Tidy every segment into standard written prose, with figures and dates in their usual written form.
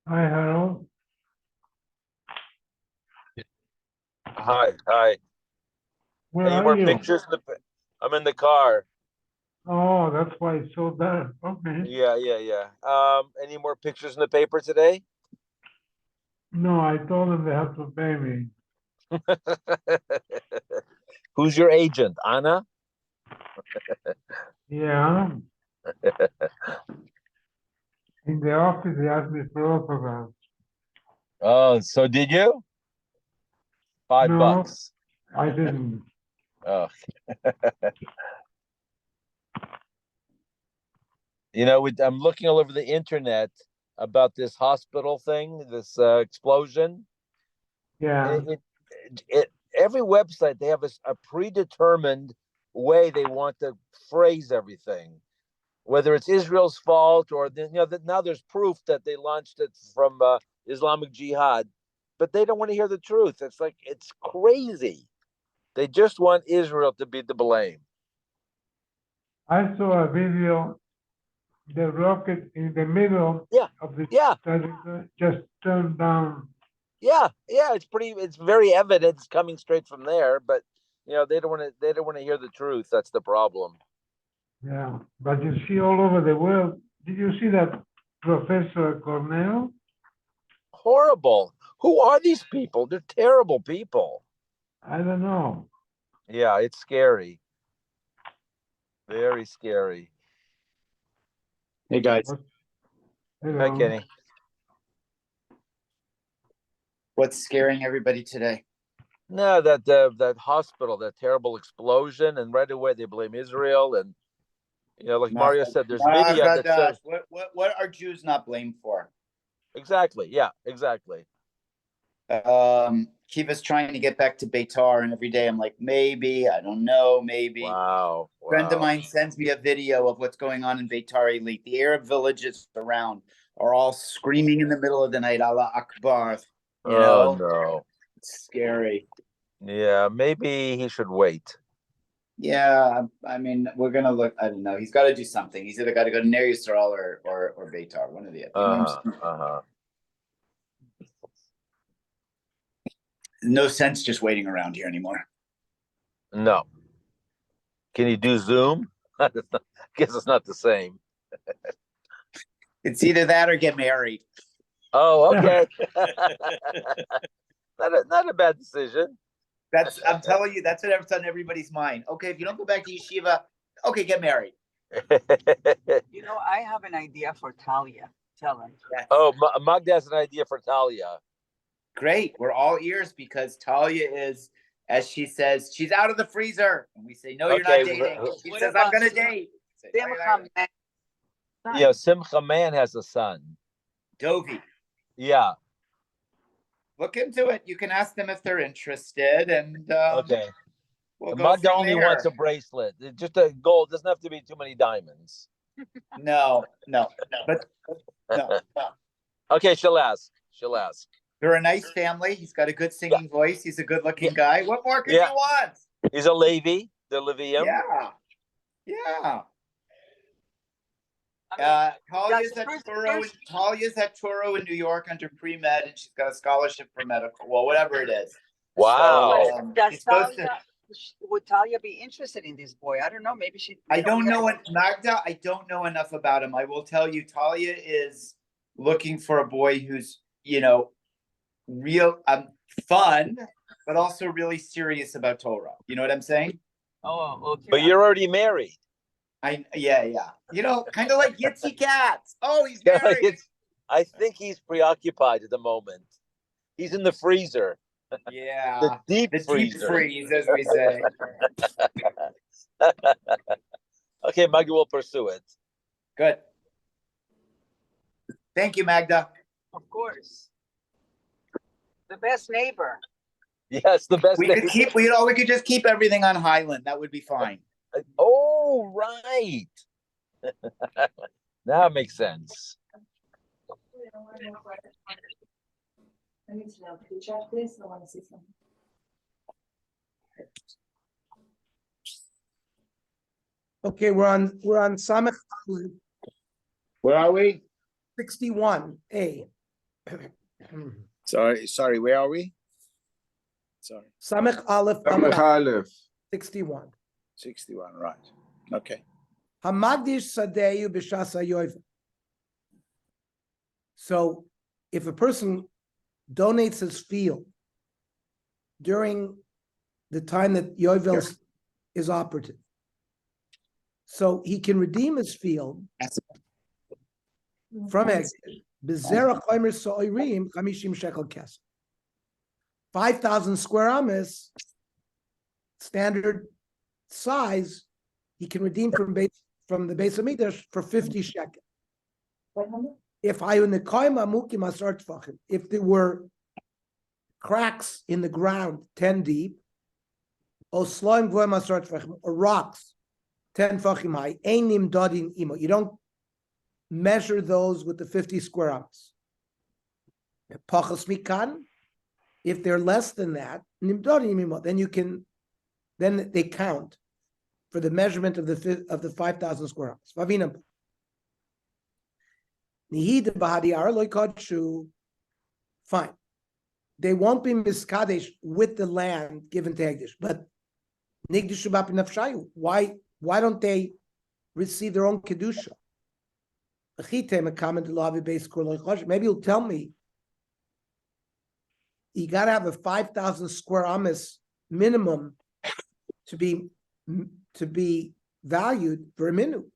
Hi, Harold. Hi. Where Any are more you? pictures? I'm in the car. Oh, that's why it's so dark. Okay. Yeah. Any more pictures in the paper today? No, I told them they have to pay me. Who's your agent, Anna? Yeah. In the office, they asked me for autographs. Oh, so did you? Five No, bucks. I didn't. Oh, I'm looking all over the internet about this hospital thing, this explosion. Yeah. And every website they have a predetermined way they want to phrase everything. Whether it's Israel's fault or that now there's proof that they launched it from Islamic Jihad, but they don't want to hear the truth. It's like it's crazy. They just want Israel to be the blame. I saw a video, the rocket in the middle Yeah, of the yeah, just turned down. yeah. It's very evident. It's coming straight from there, but they don't want to hear the truth. That's the problem. Yeah. But you see all over the world. Did you see that Professor Cornell? Horrible. Who are these people? They're terrible people. I don't know. Yeah, it's scary. Very scary. Hey guys, What, Hi, hello. Kenny. what's scaring everybody today? No, that hospital, that terrible explosion, and right away they blame Israel, and like Mario said, there's video that Magadash. shows What are Jews not blamed for? exactly. Yeah, exactly. Kiva's trying to get back to Beitar, and every day I'm like, maybe, I don't know, maybe. Wow, Friend of wow. mine sends me a video of what's going on in Beitar Elite. The Arab villages around are all screaming in the middle of the night, Allah Akbar. You Oh know, no. it's scary. Yeah, maybe he should wait. Yeah, I mean, we're gonna look. I don't know. He's got to do something. He's either got to go to Ner Yisrael or Beitar, one of the other. You know what I'm Uh-huh. saying? Uh-huh. No sense just waiting around here anymore. No. Can you do Zoom? Guess it's not the same. It's either that or get married. Oh, okay. Not a bad decision. I'm telling you, that's what's on everybody's mind. Okay, if you don't go back to yeshiva, okay, get married. I have an idea for Talia. Tell him. Yes. Oh, Magda has an idea for Talia. Great. We're all ears because Talia is, as she says, she's out of the freezer. And we say, no, you're not dating. She What says, I'm about going to date. Say, "No, you're not." Simcha Man? Yeah, Simcha Man has a son. Dovi. Yeah. Look into it. You can ask them if they're interested, and Okay. we'll go Magda from only there. wants a bracelet. Just a gold. Doesn't have to be too many diamonds. No, but no. Okay, she'll ask. They're a nice family. He's got a good singing voice. He's a good-looking guy. What more could Yeah. you want? He's a Levi, the Levium. Yeah. I Talia's at Turo in New York under pre-med, and she's got a scholarship for medical. Well, whatever it is. Wow. So, does would Talia be interested in this boy? I don't know. Maybe she. I don't know Magda. I don't know enough about him. I will tell you, Talia is looking for a boy who's real fun, but also really serious about Torah. You know what I'm saying? Oh, okay. But you're already married. Yeah. Kind of like Yitzy Cats. Oh, he's married. I think he's preoccupied at the moment. He's in the freezer. Yeah. The deep freeze, as we say. Okay, Magda will pursue it. Good. Thank you, Magda. Of course. The best neighbor. Yes, the best. We could just keep everything on Highland. That would be fine. Oh, right. Now it makes sense. I need to know. Could you check this? I want to see something. Okay, we're on Samech Where are we? 61A. Sorry, where are we? Sorry, Samech Aleph Samech Amud Aleph. 61. 61, right. Okay. Hamagdish Sadeyu B'Shas HaYovel. So if a person donates his field during the time that Yovel is operative, so he can redeem his field from Hegdish. B'Zerach Omer So'irim 50 shekel kesef. 5,000 square amas, standard size, he can redeem from the base of Mikdash for 50 shekel. If there were cracks in the ground 10 deep, or rocks 10 fachim high, you don't measure those with the 50 square amas. If they're less than that, then they count for the measurement of the 5,000 square amas. Fine. They won't be miskadesh with the land given to Hegdish, but why don't they receive their own kedusha? Maybe you'll tell me you got to have a 5,000 square amas minimum to be valued for a minu.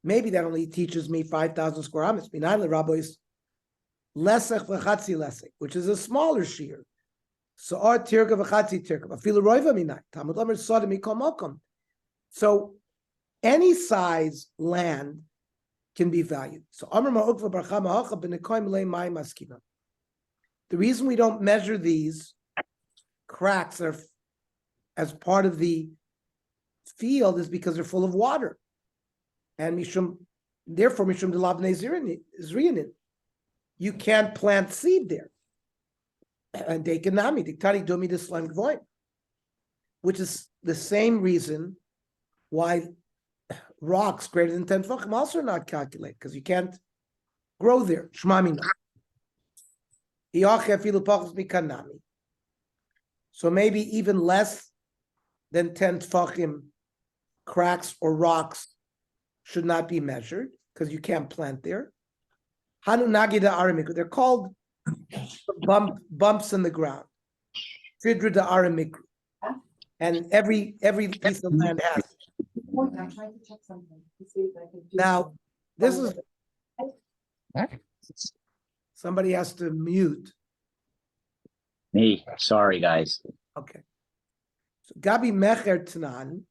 Maybe that only teaches me 5,000 square amas. Which is a smaller shear. So our tirka v'chatzi tirka. Afilu roiva minai. Talmud Omer soda mikol mokom. So any size land can be valued. So the reason we don't measure these cracks as part of the field is because they're full of water. And therefore mishum delavnei zriyanin. You can't plant seed there. And dekanami, diktari domi de slime gvoim, which is the same reason why rocks greater than 10 tefachim also are not calculated, because you can't grow there. Shmamina. So maybe even less than 10 tefachim cracks or rocks should not be measured, because you can't plant there. Hanunagi da aramikra. They're called bumps in the ground. Fidra da aramikra. And every piece of land has. I'm trying to check something to see if I can. Now, this is somebody has to mute. Me, sorry guys. Okay. So Gabi Mecher Tanan.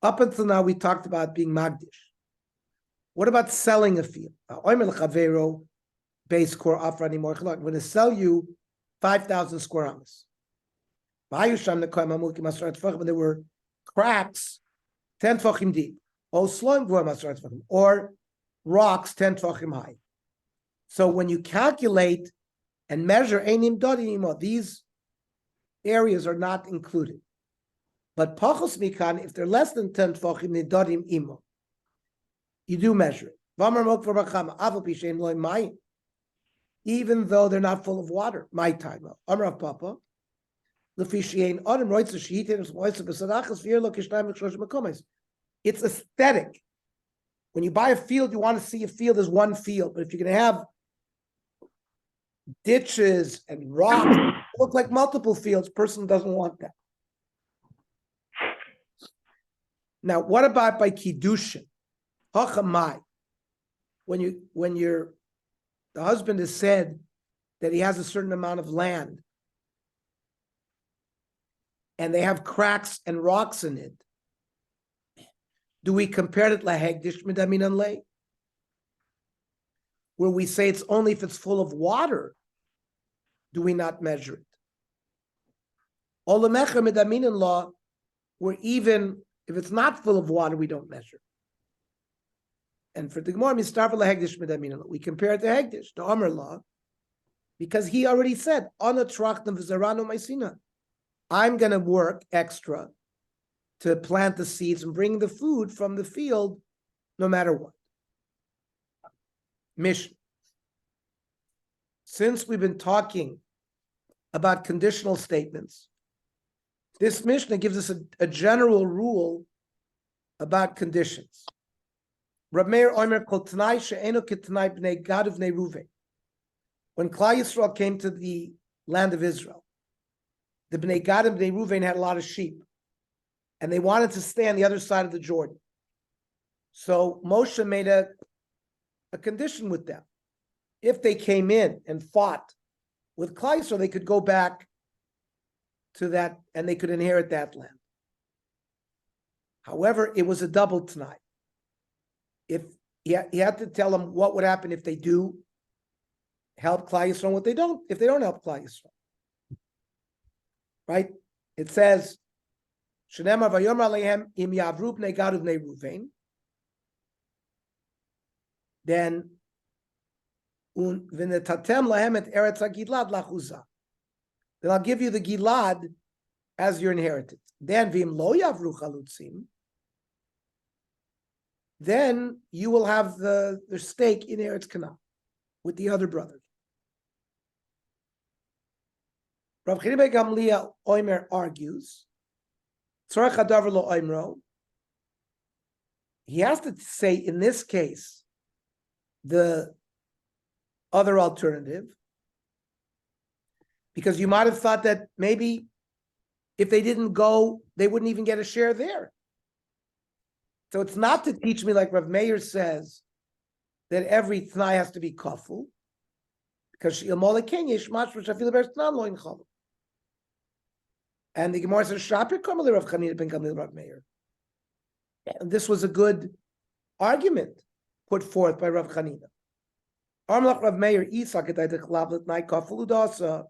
Up until now, we talked about being Magdish. What about selling a field? Base core offer anymore. I'm going to sell you 5,000 square amas. When there were cracks 10 tefachim deep, or rocks 10 tefachim high. So when you calculate and measure these areas are not included. But pachos mikan, if they're less than 10 tefachim nidarim imo, you do measure it. Even though they're not full of water. My time. Amrav Papa. It's aesthetic. When you buy a field, you want to see a field as one field. But if you're going to have ditches and rocks, look like multiple fields, person doesn't want that. Now, what about by Kidushin? Hachamai. When the husband has said that he has a certain amount of land and they have cracks and rocks in it, do we compare it lahegdish midamin and lay? Where we say it's only if it's full of water, do we not measure it? Olamecha midamin and law, where even if it's not full of water, we don't measure. And for the Gemara, we compare it to Hegdish, to Omer law, because he already said, I'm going to work extra to plant the seeds and bring the food from the field, no matter what. Mission. Since we've been talking about conditional statements, this Mishnah gives us a general rule about conditions. Rab Meir Omer kol t'nai she'eno k't'nai b'nei Gad uvnei Ruven. When Klal Yisrael came to the land of Israel, the Bnei Gad and Bnei Ruven had a lot of sheep, and they wanted to stay on the other side of the Jordan. So Moshe made a condition with them. If they came in and fought with Klal Yisrael, they could go back to that, and they could inherit that land. However, it was a double t'nai. If he had to tell them what would happen if they do help Klal Yisrael, what they don't, if they don't help Klal Yisrael. Right? It says, Shenemar vayomer alehem im yavru bnei Gad uvnei Ruven. Then v'netatem lahem et eretz hagilad lachuza. Then I'll give you the Gilad as your inheritance. Then v'im lo yavru chalutzim. Then you will have the stake in Eretz Canaan with the other brothers. Rav Chini ben Gamliel Omer argues, Tzorech hadavar lo oimro. He has to say in this case the other alternative, because you might have thought that maybe if they didn't go, they wouldn't even get a share there. So it's not to teach me, like Rav Meir says, that every t'nai has to be kaful, because and the Gemara says, Shapir Kamal Rav Chanina ben Gamliel Rav Meir. And this was a good argument put forth by Rav Chanina. Armlach Rav Meir Isak kaful udasa.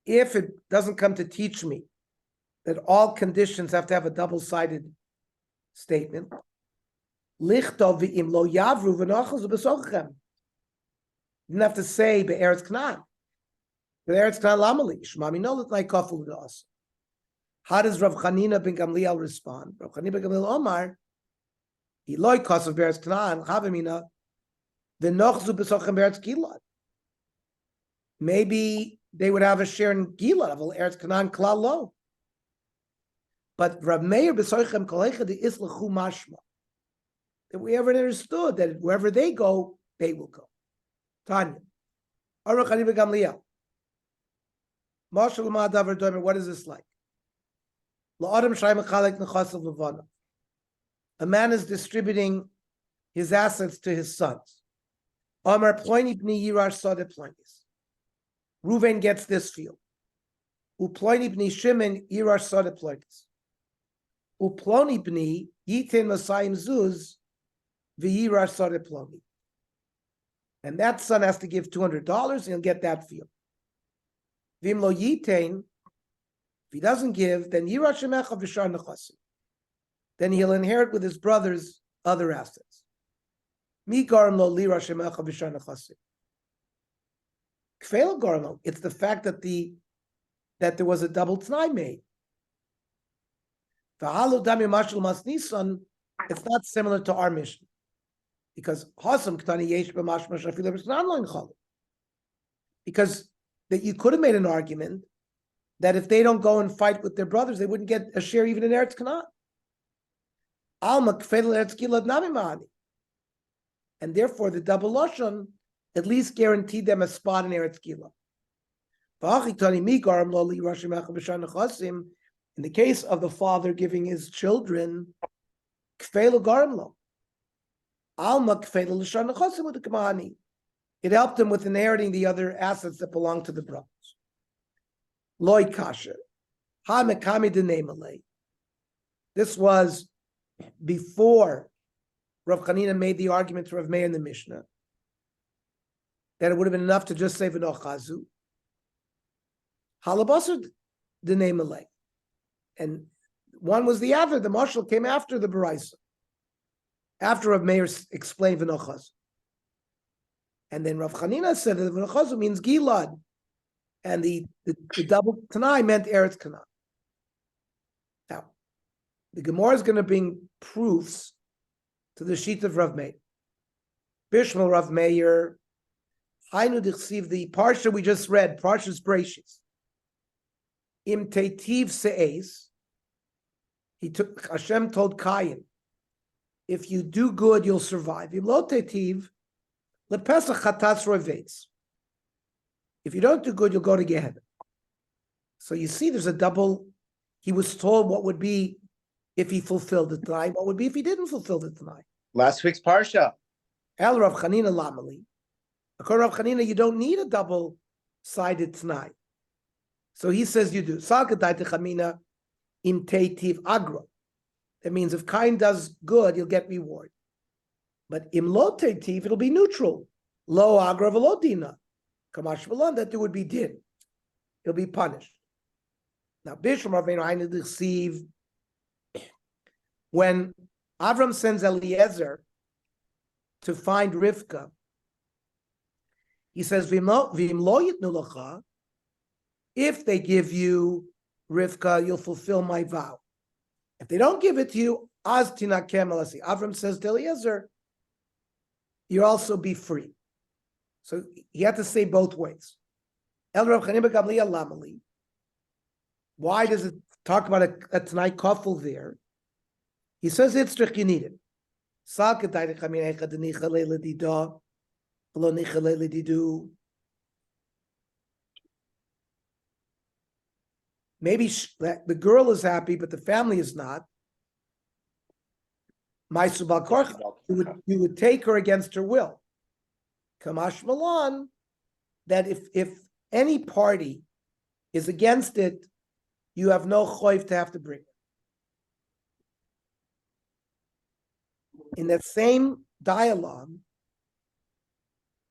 If it doesn't come to teach me that all conditions have to have a double-sided statement, lichtov v'im lo yavru v'nochos v'besochem. You didn't have to say be'eretz Canaan. Be'eretz Canaan lamali shmami no l'tnai kaful udasa. How does Rav Chanina ben Gamliel respond? Rav Chanina ben Gamliel Omar, Eloi kasav be'eretz Canaan chavimina v'nochos v'besochem be'eretz Gilad. Maybe they would have a share in Gilad of Eretz Canaan klal lo. But Rav Meir b'soichem kolecha de islechu mashma, that we ever understood that wherever they go, they will go. Tanya, Rav Chanina ben Gamliel, Mashal ma'adavar domer. What is this like? La'adam shay mechalek nechasav levana. A man is distributing his assets to his sons. Amar ploini b'ni yirar sadeh ploinis. Reuven gets this field. Uploni b'ni Shimon yirar sadeh ploinis. Uploni b'ni yitin masayim zuz v'yirar sadeh ploni. And that son has to give $200 and he'll get that field. V'im lo yitin, if he doesn't give, then yirar shemecha v'shar nechasim. Then he'll inherit with his brothers other assets. Mi garam lo lira shemecha v'shar nechasim. Kfeil garam. It's the fact that there was a double t'nai made. It's not similar to our mission, because because that you could have made an argument that if they don't go and fight with their brothers, they wouldn't get a share even in Eretz Canaan. And therefore, the double lashon at least guaranteed them a spot in Eretz Gila. In the case of the father giving his children, it helped him with inheriting the other assets that belong to the brothers. Loi kasher. This was before Rav Chanina made the argument to Rav Meir in the Mishnah that it would have been enough to just say v'nochazu. Halabasar d'nei malay. And one was the other. The marshal came after the Baraisa, after Rav Meir explained v'nochazu. And then Rav Chanina said that v'nochazu means Gilad, and the double Tanai meant Eretz Canaan. The Gemara is going to bring proofs to the sheet of Rav Meir. Bishmal Rav Meir, Hainu Dichsiv, the parsha we just read, Parshas Bereishis. Im Teitiv Se'ez, Hashem told Cain, if you do good, you'll survive. Im Lo Teitiv, Lepesach Chatatz Rovetz. If you don't do good, you'll go to Gehenna. So you see, there's a double. He was told what would be if he fulfilled it tonight. What would be if he didn't fulfill it tonight? Last week's parsha. El Rav Chanina Lamali. According to Rav Chanina, you don't need a double-sided tonight. So he says you do. Salkadai Techamina im teitiv agra. That means if Cain does good, you'll get reward. But im lo teitiv, it'll be neutral. Lo agra v'lo dina. Kamash v'lon, that there would be din. He'll be punished. Now, Bishlam Rabbeinu Hainu Dichsiv, when Avram sends Eliezer to find Rivka, he says, V'im lo yitnu lacha, if they give you Rivka, you'll fulfill my vow. If they don't give it to you, az tinakem alasi. Avram says to Eliezer, you'll also be free. So he had to say both ways. El Rav Chanina Gamliel Lamali. Why does it talk about a tonight kafel there? He says it's strict, you need it. Maybe the girl is happy, but the family is not. You would take her against her will. Kamash Malan, that if any party is against it, you have no choiv to have to bring it. In that same dialogue,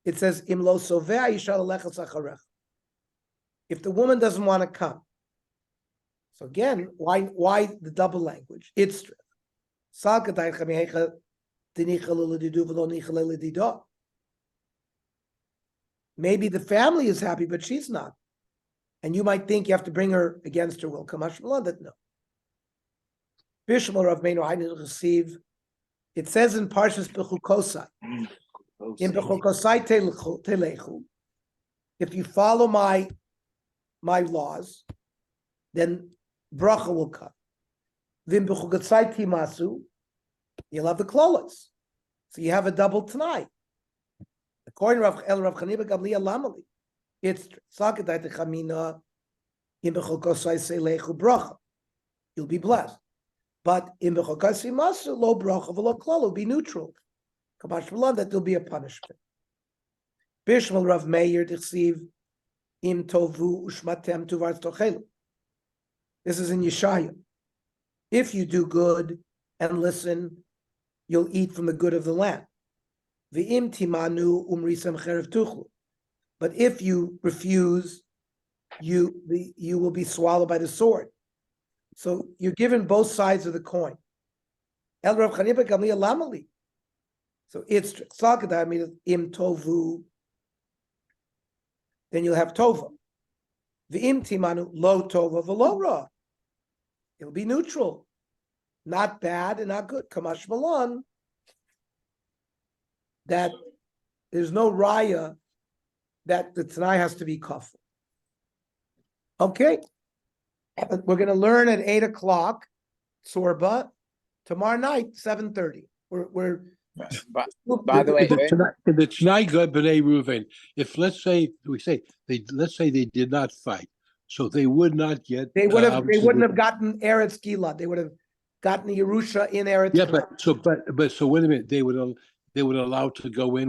it says, Im lo sovea isha lelechas acharech. If the woman doesn't want to come. So again, why the double language? It's true. Maybe the family is happy, but she's not. And you might think you have to bring her against her will. Kamash that no. Bishmal Rav Meinu Hainu Dichsiv. It says in Parshas Bechukosai, in Bechukosai Telechu, if you follow my laws, then bracha will come. Vim Bechukosai Timasu, you'll have the klolos. So you have a double tonight. According to Rav Chanina Gamliel Lamali, it's Sakadai Techamina in Bechukosai Selechu bracha. You'll be blessed. But in Bechokasi Masu, lo bracha v'lo klal, will be neutral. Kamash v'lan, that there'll be a punishment. Bishmal Rav Meir Dichsiv im tovu ushmatem tuvar tochelu. This is in Yeshaya. If you do good and listen, you'll eat from the good of the land. V'im timanu umrisam cherev tuchlu. But if you refuse, you will be swallowed by the sword. So you're given both sides of the coin. El Rav Chanina Gamliel Lamali. So it's Salkadai im tovu. Then you'll have tova. V'im timanu lo tova v'lo ra. It'll be neutral, not bad and not good. Kamash Malon. That there's no raya that the Tanai has to be kafel. Okay. We're going to learn at 8 o'clock, Sorba, tomorrow night, 7:30. By the way, the Tanai got B'nai Reuven. If let's say they did not fight, so they would not get. They wouldn't have gotten Eretz Gilad. They would have gotten Yerusha in Eretz. Yeah, but wait a minute. They would allow to go in